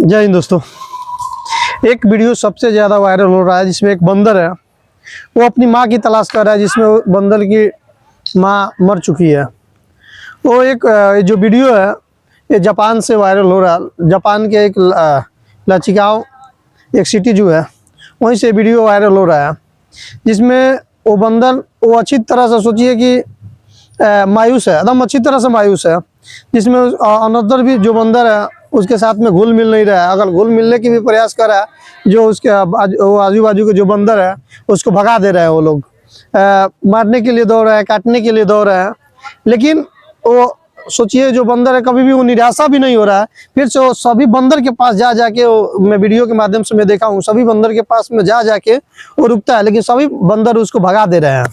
जय हिंद दोस्तों। एक वीडियो सबसे ज़्यादा वायरल हो रहा है जिसमें एक बंदर है, वो अपनी माँ की तलाश कर रहा है, जिसमें वो बंदर की माँ मर चुकी है। वो एक जो वीडियो है ये जापान से वायरल हो रहा है। जापान के एक लचिकाओ एक सिटी जो है वहीं से वीडियो वायरल हो रहा है, जिसमें वो बंदर वो अच्छी तरह से सोचिए कि मायूस है, एकदम अच्छी तरह से मायूस है, जिसमें अनदर भी जो बंदर है उसके साथ में घुल मिल नहीं रहा है। अगर घुल मिलने की भी प्रयास कर रहा है, जो उसके आजू बाजू के जो बंदर है उसको भगा दे रहे हैं। वो लोग मारने के लिए दौड़ रहे हैं, काटने के लिए दौड़ रहे हैं, लेकिन वो सोचिए जो बंदर है कभी भी वो निराशा भी नहीं हो रहा है। फिर से वो सभी बंदर के पास जा जाके, मैं वीडियो के माध्यम से मैं देखा हूँ, सभी बंदर के पास में जा जाके वो रुकता है, लेकिन सभी बंदर उसको भगा दे रहे हैं।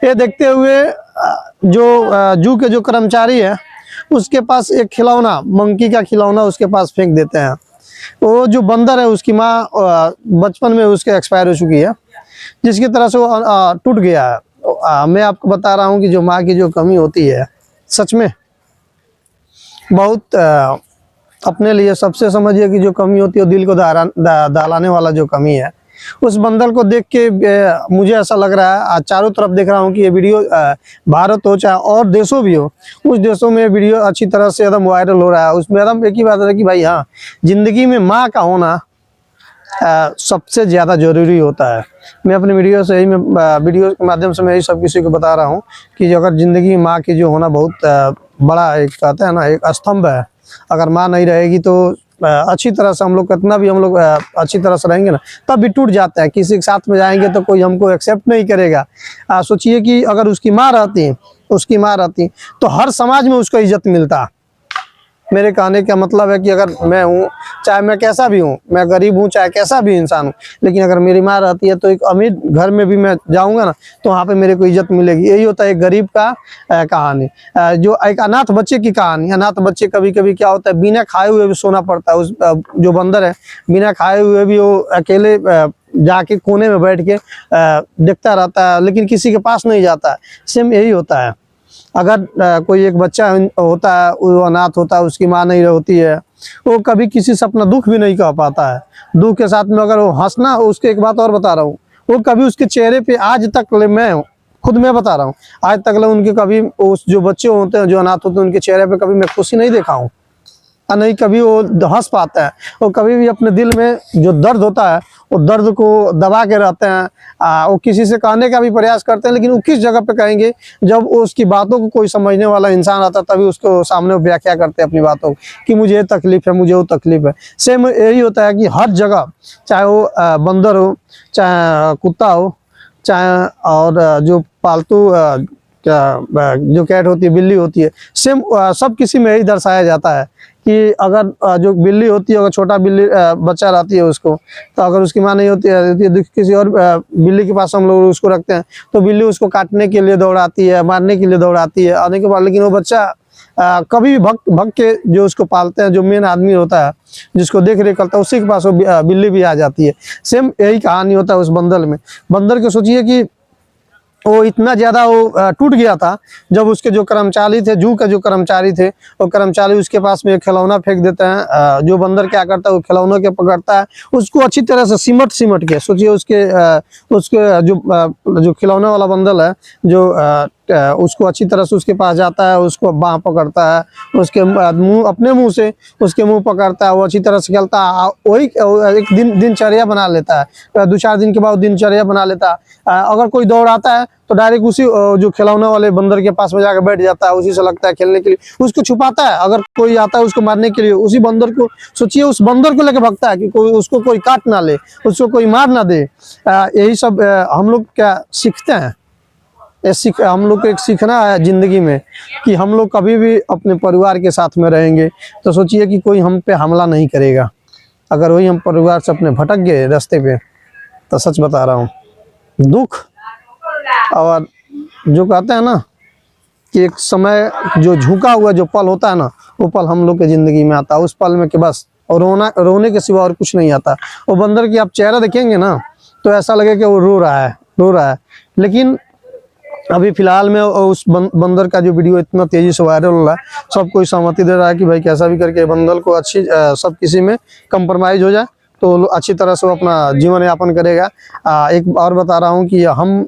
ये देखते हुए जो जू के जो कर्मचारी है उसके पास एक खिलौना, मंकी का खिलौना उसके पास फेंक देते हैं। वो जो बंदर है उसकी माँ बचपन में उसके एक्सपायर हो चुकी है, जिसकी तरह से वो टूट गया है। मैं आपको बता रहा हूँ कि जो माँ की जो कमी होती है सच में बहुत अपने लिए सबसे समझिए कि जो कमी होती है वो दिल को दहलाने वाला जो कमी है। उस बंदर को देख के मुझे ऐसा लग रहा है, आज चारों तरफ देख रहा हूँ कि ये वीडियो भारत हो चाहे और देशों भी हो, उस देशों में वीडियो अच्छी तरह से एकदम वायरल हो रहा है। उसमें एकदम एक ही बात है कि भाई हाँ, जिंदगी में माँ का होना सबसे ज़्यादा जरूरी होता है। मैं अपने वीडियो से ही वीडियो के माध्यम से मैं यही सब किसी को बता रहा हूँ कि अगर ज़िंदगी में माँ की जो होना बहुत बड़ा एक कहते हैं ना एक स्तंभ है। अगर माँ नहीं रहेगी तो अच्छी तरह से हम लोग कितना भी हम लोग अच्छी तरह से रहेंगे ना तब भी टूट जाता है। किसी के साथ में जाएंगे तो कोई हमको एक्सेप्ट नहीं करेगा। सोचिए कि अगर उसकी माँ रहती तो हर समाज में उसको इज्जत मिलता। मेरे कहने का मतलब है कि अगर मैं हूँ, चाहे मैं कैसा भी हूँ, मैं गरीब हूँ चाहे कैसा भी इंसान हूँ, लेकिन अगर मेरी माँ रहती है तो एक अमीर घर में भी मैं जाऊँगा ना तो वहाँ पे मेरे को इज्जत मिलेगी। यही होता है एक गरीब का कहानी। जो एक अनाथ बच्चे की कहानी। अनाथ बच्चे कभी कभी क्या होता है, बिना खाए हुए भी सोना पड़ता है। उस जो बंदर है बिना खाए हुए भी वो अकेले जाके कोने में बैठ के देखता रहता है, लेकिन किसी के पास नहीं जाता है। सेम यही होता है। अगर कोई एक बच्चा होता है, वो अनाथ होता है, उसकी माँ नहीं होती है, वो कभी किसी से अपना दुख भी नहीं कह पाता है। दुख के साथ में अगर वो हंसना, उसके एक बात और बता रहा हूँ, वो कभी उसके चेहरे पे आज तक मैं बता रहा हूँ, आज तक उनके कभी उस जो बच्चे होते हैं जो अनाथ होते हैं उनके चेहरे पे कभी मैं खुशी नहीं देखा हूँ, नहीं कभी वो हंस पाता है। वो कभी भी अपने दिल में जो दर्द होता है वो दर्द को दबा के रहते हैं। वो किसी से कहने का भी प्रयास करते हैं, लेकिन वो किस जगह पे कहेंगे जब उसकी बातों को कोई समझने वाला इंसान आता है, तभी उसको सामने व्याख्या करते हैं अपनी बातों कि मुझे ये तकलीफ है, मुझे वो तकलीफ है। सेम यही होता है कि हर जगह, चाहे वो बंदर हो, चाहे कुत्ता हो, चाहे और जो पालतू जो कैट होती है, बिल्ली होती है, सेम सब किसी में यही दर्शाया जाता है कि अगर जो बिल्ली होती है, अगर छोटा बिल्ली बच्चा रहती है उसको, तो अगर उसकी माँ नहीं होती है किसी और बिल्ली के पास हम लोग उसको रखते हैं तो बिल्ली उसको काटने के लिए दौड़ाती है, मारने के लिए दौड़ाती है आने के बाद, लेकिन वो बच्चा कभी भी भग के जो उसको पालते हैं, जो मेन आदमी होता है जिसको देख रेख करता है, उसी के पास वो बिल्ली भी आ जाती है। सेम यही कहानी होता है उस बंदर में। बंदर के सोचिए कि वो इतना ज़्यादा वो टूट गया था जब उसके जो कर्मचारी थे, जू के जो कर्मचारी थे, वो कर्मचारी उसके पास में एक खिलौना फेंक देते हैं। जो बंदर क्या करता है, वो खिलौनों के पकड़ता है, उसको अच्छी तरह से सिमट के, सोचिए उसके जो खिलौने वाला बंदर है जो उसको अच्छी तरह से उसके पास जाता है, उसको बाँह पकड़ता है, उसके मुंह, अपने मुंह से उसके मुंह पकड़ता है, वो अच्छी तरह से खेलता है। वही एक दिनचर्या बना लेता है। 2-4 दिन के बाद दिनचर्या बना लेता है। अगर कोई दौड़ आता है तो डायरेक्ट उसी जो खिलौने वाले बंदर के पास में जाकर बैठ जाता है, उसी से लगता है खेलने के लिए, उसको छुपाता है। अगर कोई आता है उसको मारने के लिए, उसी बंदर को सोचिए उस बंदर को लेकर भागता है कि उसको कोई काट ना ले, उसको कोई मार ना दे। यही सब हम लोग क्या सीखते हैं, हम लोग को एक सीखना है जिंदगी में कि हम लोग कभी भी अपने परिवार के साथ में रहेंगे तो सोचिए कि कोई हम पे हमला नहीं करेगा। अगर वही हम परिवार से अपने भटक गए रास्ते पे, तो सच बता रहा हूँ दुख, और जो कहते हैं ना कि एक समय जो झुका हुआ जो पल होता है ना, वो पल हम लोग के ज़िंदगी में आता है। उस पल में कि बस रोने के सिवा और कुछ नहीं आता। वो बंदर की आप चेहरा देखेंगे ना तो ऐसा लगे कि वो रो रहा है, लेकिन अभी फिलहाल में उस बंदर का जो वीडियो इतना तेजी से वायरल हो रहा है, सब कोई सहमति दे रहा है कि भाई कैसा भी करके बंदर को अच्छी सब किसी में कंप्रोमाइज हो जाए तो अच्छी तरह से वो अपना जीवन यापन करेगा। एक और बता रहा हूँ कि हम